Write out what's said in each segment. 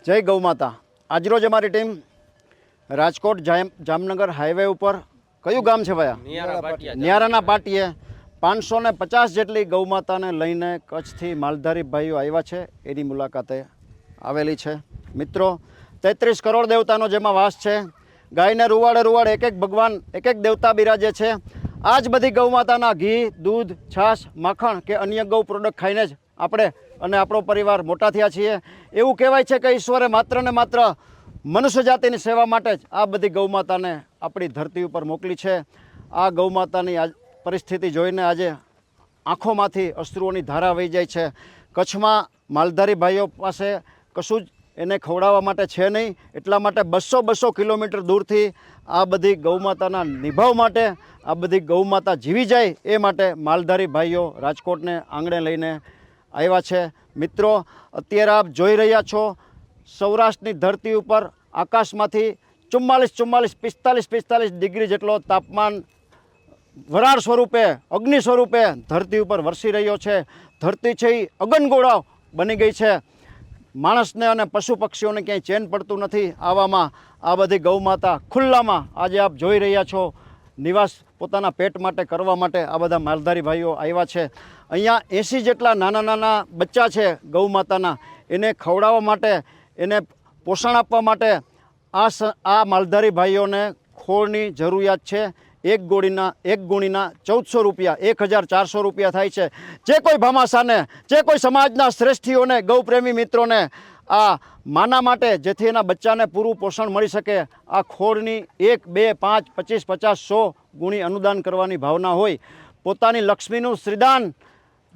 જય ગૌ માતા। આજરોજ અમારી ટીમ રાજકોટ જામનગર હાઈવે ઉપર કયું ગામ છે ભાઈ? ન્યારાના પાટીએ 550 જેટલી ગૌ માતાને લઈને કચ્છથી માલધારી ભાઈઓ આવ્યા છે, એની મુલાકાતે આવેલી છે। મિત્રો 33 કરોડ દેવતાનો જેમાં વાસ છે, ગાયને રૂવાડે રૂવાડે એક એક ભગવાન એક એક દેવતા બિરાજે છે। આ જ બધી ગૌ માતાના ઘી, દૂધ, છાશ, માખણ કે અન્ય ગૌ પ્રોડક્ટ ખાઈને જ આપણે અને આપણો પરિવાર મોટા થયા છીએ। એવું કહેવાય છે કે ઈશ્વરે માત્ર ને માત્ર મનુષ્ય જાતિની સેવા માટે જ આ બધી ગૌ માતાને આપણી ધરતી ઉપર મોકલી છે। આ ગૌ માતાની પરિસ્થિતિ જોઈને આજે આંખોમાંથી અશ્રુઓની ધારા વહી જાય છે। કચ્છમાં માલધારી ભાઈઓ પાસે કશું જ એને ખવડાવવા માટે છે નહીં, એટલા માટે 200 કિલોમીટર દૂરથી આ બધી ગૌ માતાના નિભાવ માટે, આ બધી ગૌ માતા જીવી જાય એ માટે માલધારી ભાઈઓ રાજકોટને આંગણે લઈને આવ્યા છે। મિત્રો, અત્યારે આપ જોઈ રહ્યા છો સૌરાષ્ટ્રની ધરતી ઉપર આકાશમાંથી 45 ડિગ્રી જેટલો તાપમાન વરાળ સ્વરૂપે, અગ્નિ સ્વરૂપે ધરતી ઉપર વરસી રહ્યો છે। ધરતી છે એ અગનગોળો બની ગઈ છે। માણસને અને પશુ પક્ષીઓને ક્યાંય ચેન પડતું નથી। આવામાં આ બધી ગૌ માતા ખુલ્લામાં આજે આપ જોઈ રહ્યા છો નિવાસ પોતાના પેટ માટે કરવા માટે આ બધા માલધારી ભાઈઓ આવ્યા છે। અહીંયા 80 જેટલા નાના નાના બચ્ચા છે ગૌ માતાના, એને ખવડાવવા માટે, એને પોષણ આપવા માટે આ માલધારી ભાઈઓને ખોળની જરૂરિયાત છે। એક ગુણીના 1400 રૂપિયા, 1400 રૂપિયા થાય છે। જે કોઈ ભામાશાને, જે કોઈ સમાજના શ્રેષ્ઠીઓને, ગૌપ્રેમી મિત્રોને આ માના માટે, જેથી એના બચ્ચાને પૂરું પોષણ મળી શકે, આ ખોળની 1, 2, 5, 25, 50, 100 ગુણી અનુદાન કરવાની ભાવના હોય, પોતાની લક્ષ્મીનું શ્રીદાન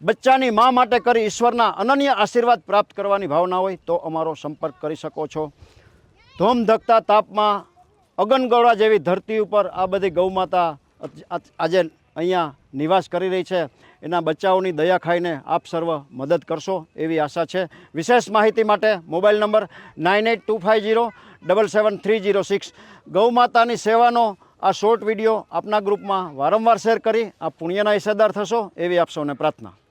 બચ્ચાની મા માટે કરી ઈશ્વરના અનન્ય આશીર્વાદ પ્રાપ્ત કરવાની ભાવના હોય તો અમારો સંપર્ક કરી શકો છો। ધોમધકતા તાપમાં અગનગોળા જેવી ધરતી ઉપર આ બધી ગૌ માતા આજે અહીંયા નિવાસ કરી રહી છે। એના બચ્ચાઓની દયા ખાઈને આપ સર્વ મદદ કરશો એવી આશા છે। વિશેષ માહિતી માટે મોબાઈલ નંબર 9825077306। ગૌ માતાની સેવાનો આ શોર્ટ વિડીયો આપના ગ્રુપમાં વારંવાર શેર કરી આપ પુણ્યના હિસ્સેદાર થશો એવી આપ સૌને પ્રાર્થના।